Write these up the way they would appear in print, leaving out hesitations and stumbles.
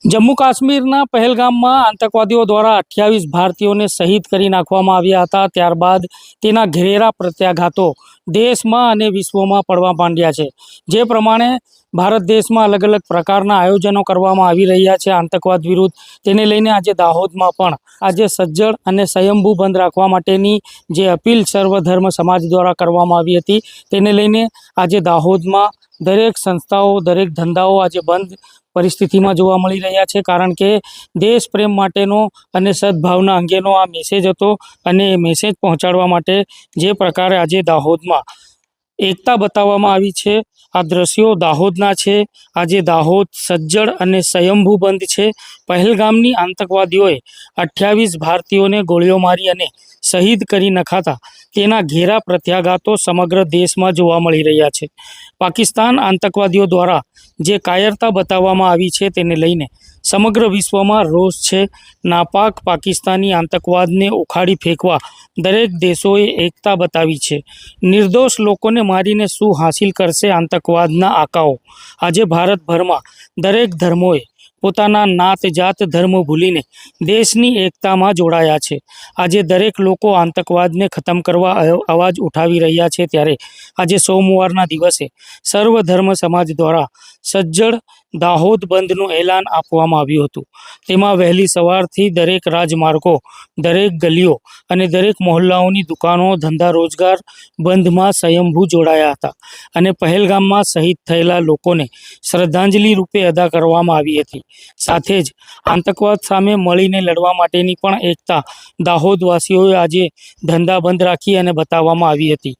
જમ્મુ કાશ્મીરના પહેલગામમાં આતંકવાદીઓ દ્વારા 28 ભારતીયોને શહીદ કરી નાખવામાં આવ્યા હતા। ત્યારબાદ તેના ઘેરા પ્રત્યાઘાતો દેશમાં અને વિશ્વમાં પડવા માંડ્યા છે। જે પ્રમાણે ભારત દેશમાં અલગ અલગ પ્રકારના આયોજનો કરવામાં આવી રહ્યા છે આતંકવાદ વિરુદ્ધ, તેને લઈને આજે દાહોદમાં પણ આજે સજ્જડ અને સ્વયંભૂ બંધ રાખવા માટેની જે અપીલ સર્વધર્મ સમાજ દ્વારા કરવામાં આવી હતી, તેને લઈને આજે દાહોદમાં દરેક સંસ્થાઓ, દરેક ધંધાઓ આજે બંધ પરિસ્થિતિમાં જોવા મળી રહ્યા છે। કારણ કે દેશ પ્રેમ માટેનો અને સદભાવના અંગેનો આ મેસેજ હતો અને એ મેસેજ પહોંચાડવા માટે જે પ્રકારે આજે દાહોદમાં એકતા બતાવવામાં આવી છે। આ દ્રશ્યો દાહોદના છે। આજે દાહોદ સજ્જડ અને સ્વયંભૂ બંધ છે। પહેલગામની આતંકવાદીઓએ 28 ભારતીયોને ગોળીઓ મારી અને શહીદ કરી નખાતા તેના ઘેરા પ્રત્યાઘાતો સમગ્ર દેશમાં જોવા મળી રહ્યા છે। પાકિસ્તાન આતંકવાદીઓ દ્વારા જે કાયરતા બતાવવામાં આવી છે તેને લઈને સમગ્ર વિશ્વમાં રોષ છે। નાપાક પાકિસ્તાની આતંકવાદને ઉખાડી ફેંકવા દરેક દેશોએ એકતા બતાવી છે। નિર્દોષ લોકોને મારીને શું હાસિલ કરશે આતંકવાદના આકાઓ? આજે ભારતભરમાં દરેક ધર્મોએ પોતાના નાત જાત ધર્મ ભૂલીને દેશની એકતામાં જોડાયા છે। આજે દરેક લોકો આતંકવાદને ખતમ કરવા અવાજ ઉઠાવી રહ્યા છે। ત્યારે આજે સોમવારના દિવસે સર્વધર્મ સમાજ દ્વારા સજ્જડ દાહોદ બંધનું એલાન આપવામાં આવ્યું હતું। તેમાં વહેલી સવારથી દરેક રાજમાર્ગો, દરેક ગલીઓ અને દરેક મહોલ્લાઓની દુકાનો, ધંધા રોજગાર બંધમાં સ્વયંભૂ જોડાયા હતા અને પહેલગામમાં શહીદ થયેલા લોકોને શ્રદ્ધાંજલિ રૂપે અદા કરવામાં આવી હતી। સાથે જ આતંકવાદ સામે મળીને લડવા માટેની પણ એકતા દાહોદવાસીઓએ આજે ધંધા બંધ રાખી અને બતાવવામાં આવી હતી।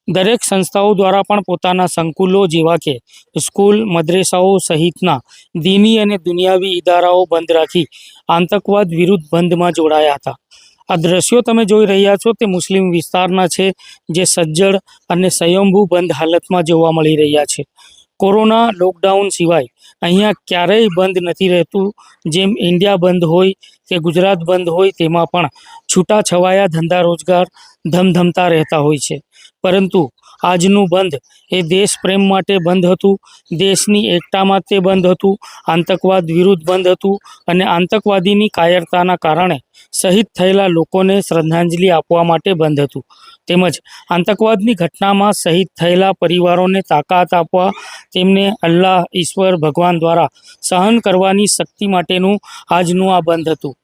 દરેક સંસ્થાઓ દ્વારા પણ પોતાના સંકુલો જેવા કે સ્કૂલ, મદ્રેસાઓ સહિતના દીની અને દુનિયાવી ઇદારાઓ બંધ રાખી આતંકવાદ વિરુદ્ધ બંધમાં જોડાયા હતા। આ દ્રશ્યો તમે જોઈ રહ્યા છો તે મુસ્લિમ વિસ્તારના છે, જે સજ્જડ અને સ્વયંભૂ બંધ હાલતમાં જોવા મળી રહ્યા છે। કોરોના લોકડાઉન સિવાય અહીંયા ક્યારેય બંધ નથી રહેતું। જેમ ઇન્ડિયા બંધ હોય કે ગુજરાત બંધ હોય, તેમાં પણ છૂટાછવાયા ધંધા રોજગાર ધમધમતા રહેતા હોય છે। પરંતુ આજનું બંધ એ દેશ પ્રેમ માટે બંધ હતું, દેશની એકતા માટે બંધ હતું, આતંકવાદ વિરુદ્ધ બંધ હતું અને આતંકવાદીની કાયરતાના કારણે શહીદ થયેલા લોકોને શ્રદ્ધાંજલિ આપવા માટે બંધ હતું। તેમજ આતંકવાદની ઘટનામાં શહીદ થયેલા પરિવારોને તાકાત આપવા, તેમને અલ્લાહ, ઈશ્વર, ભગવાન દ્વારા સહન કરવાની શક્તિ માટેનું આજનું આ બંધ હતું।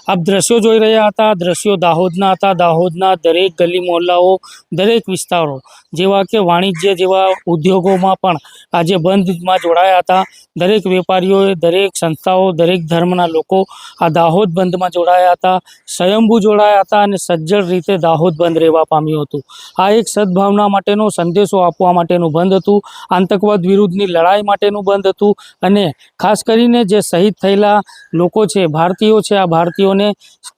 આપ દ્રશ્યો જોઈ રહ્યા હતા, દ્રશ્યો દાહોદના હતા। દાહોદના દરેક ગલી મહોલ્લાઓ, દરેક વિસ્તારો જેવા કે વાણિજ્ય જેવા ઉદ્યોગોમાં પણ આજે બંધમાં જોડાયા હતા। દરેક વેપારીઓએ, દરેક સંસ્થાઓ, દરેક ધર્મના લોકો આ દાહોદ બંધમાં જોડાયા હતા, સ્વયંભૂ જોડાયા હતા અને સજ્જડ રીતે દાહોદ બંધ રહેવા પામ્યું હતું। આ એક સદભાવના માટેનો સંદેશો આપવા માટેનું બંધ હતું, આતંકવાદ વિરુદ્ધની લડાઈ માટેનું બંધ હતું અને ખાસ કરીને જે શહીદ થયેલા લોકો છે, ભારતીયો છે, આ ભારતીયોને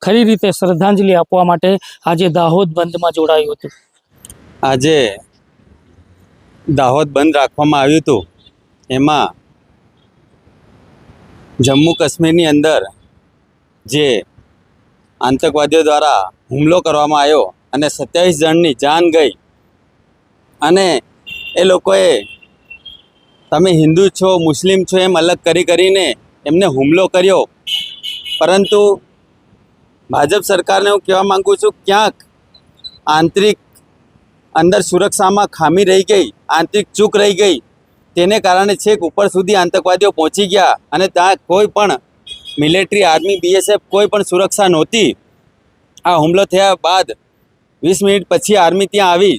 ખરી રીતે શ્રદ્ધાંજલિ આપવા માટે આજે દાહોદ બંધમાં જોડાયું હતું। આજે દાહોદ બંધ રાખવામાં આવ્યું હતું। એમાં જમ્મુ કાશ્મીરની અંદર જે આતંકવાદીઓ દ્વારા હુમલો કરવામાં આવ્યો અને 27 જણની જાન ગઈ અને એ લોકોએ તમે હિન્દુ છો, મુસ્લિમ છો એમ અલગ કરીને એમને હુમલો કર્યો। પરંતુ ભાજપ સરકારને હું કહેવા માગું છું, ક્યાંક આંતરિક અંદર સુરક્ષામાં ખામી રહી ગઈ, આંતરિક ચૂક રહી ગઈ, તેને કારણે છેક ઉપર સુધી આતંકવાદીઓ પહોંચી ગયા અને ત્યાં કોઈ પણ મિલિટરી, આર્મી, BSF કોઈ પણ સુરક્ષા નહોતી। આ હુમલો થયા બાદ 20 મિનિટ પછી આર્મી ત્યાં આવી,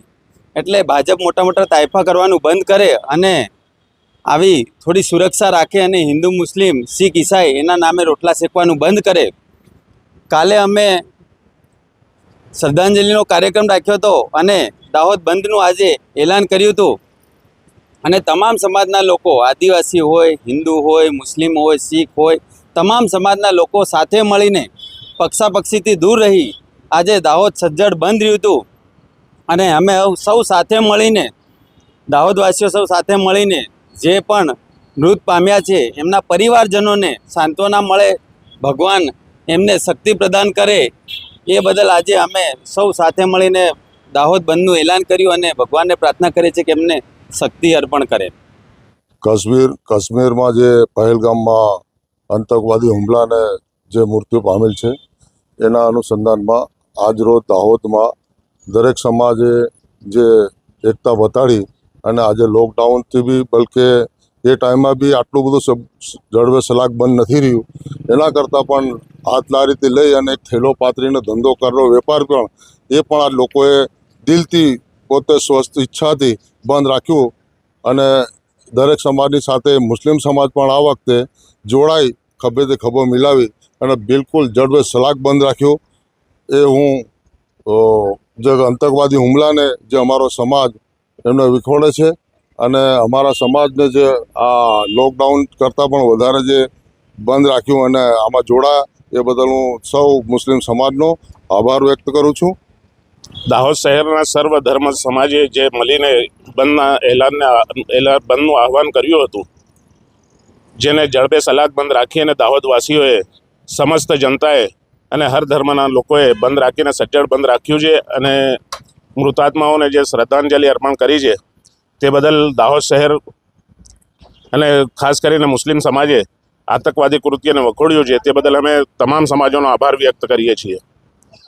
એટલે ભાજપ મોટા તાયફા કરવાનું બંધ કરે અને આવી થોડી સુરક્ષા રાખે અને હિન્દુ, મુસ્લિમ, શીખ, ઈસાઈ એના નામે રોટલા શેકવાનું બંધ કરે। કાલે અમે શ્રદ્ધાંજલિનો કાર્યક્રમ રાખ્યો હતો અને દાહોદ બંધનું આજે એલાન કર્યું હતું અને તમામ સમાજના લોકો, આદિવાસી હોય, હિન્દુ હોય, મુસ્લિમ હોય, શીખ હોય, તમામ સમાજના લોકો સાથે મળીને પક્ષાપક્ષીથી દૂર રહી આજે દાહોદ સજ્જડ બંધ રહ્યું હતું અને અમે સૌ સાથે મળીને, દાહોદવાસીઓ સૌ સાથે મળીને જે પણ મૃત પામ્યા છે એમના પરિવારજનોને સાંત્વના મળે, ભગવાન એમને શક્તિ પ્રદાન કરે, એ બદલ આજે અમે સૌ સાથે મળીને દાહોદ બંધનું એલાન કર્યું અને ભગવાનને પ્રાર્થના કરીએ છીએ કે એમને શક્તિ અર્પણ કરે। કાશ્મીરમાં જે પહેલગામમાં આતંકવાદી હુમલાને જે મૃત્યુ પામેલ છે એના અનુસંધાનમાં આજરોજ દાહોદમાં દરેક સમાજે જે એકતા બતાડી અને આજે લોકડાઉનથી બી બલકે એ ટાઈમમાં બી આટલું બધું જળવે સલાક બંધ નથી રહ્યું, એના કરતાં પણ હાથલારીથી લઈ અને એક થેલો પાથરીને ધંધો કરવાનો વેપાર પણ એ પણ આ લોકોએ દિલથી પોતે સ્વસ્થ ઈચ્છાથી બંધ રાખ્યું. અને દરેક સમાજની સાથે મુસ્લિમ સમાજ પણ આ વખતે જોડાઈ ખભેથી ખભો મિલાવી અને બિલકુલ જળવે સલાક બંધ રાખ્યું. એ હું જે આતંકવાદી હુમલાને જે અમારો સમાજ એમને વિખોડે છે અને અમારા સમાજને જે આ લોકડાઉન કરતાં પણ વધારે જે બંધ રાખ્યું અને આમાં જોડાયા એ બદલ હું સૌ મુસ્લિમ સમાજનો આભાર વ્યક્ત કરું છું. દાહોદ શહેરના સર્વ ધર્મ સમાજે જે મળીને બંધનું આહવાન કર્યું હતું, જેને જડબે સલાક બંધ રાખી અને દાહોદવાસીઓએ સમસ્ત જનતાએ અને હર ધર્મના લોકોએ બંધ રાખીને સજ્જડ બંધ રાખ્યું છે અને મૃતાત્માઓને જે શ્રદ્ધાંજલિ અર્પણ કરી છે તે બદલ દાહોદ શહેર અને ખાસ કરીને મુસ્લિમ સમાજે આતંકવાદી કૃત્યને વખોડ્યું છે. તે બદલ અમે તમામ સમાજોનો આભાર વ્યક્ત કરીએ છીએ.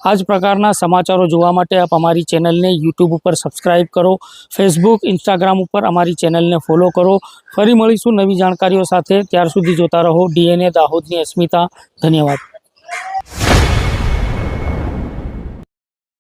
આ જ પ્રકારના સમાચારો જોવા માટે આપ અમારી ચેનલને યુટ્યુબ ઉપર સબસ્ક્રાઇબ કરો, ફેસબુક, ઇન્સ્ટાગ્રામ ઉપર અમારી ચેનલને ફોલો કરો. ફરી મળીશું નવી જાણકારીઓ સાથે. ત્યાર સુધી જોતા રહો DNA દાહોદની અસ્મિતા. ધન્યવાદ.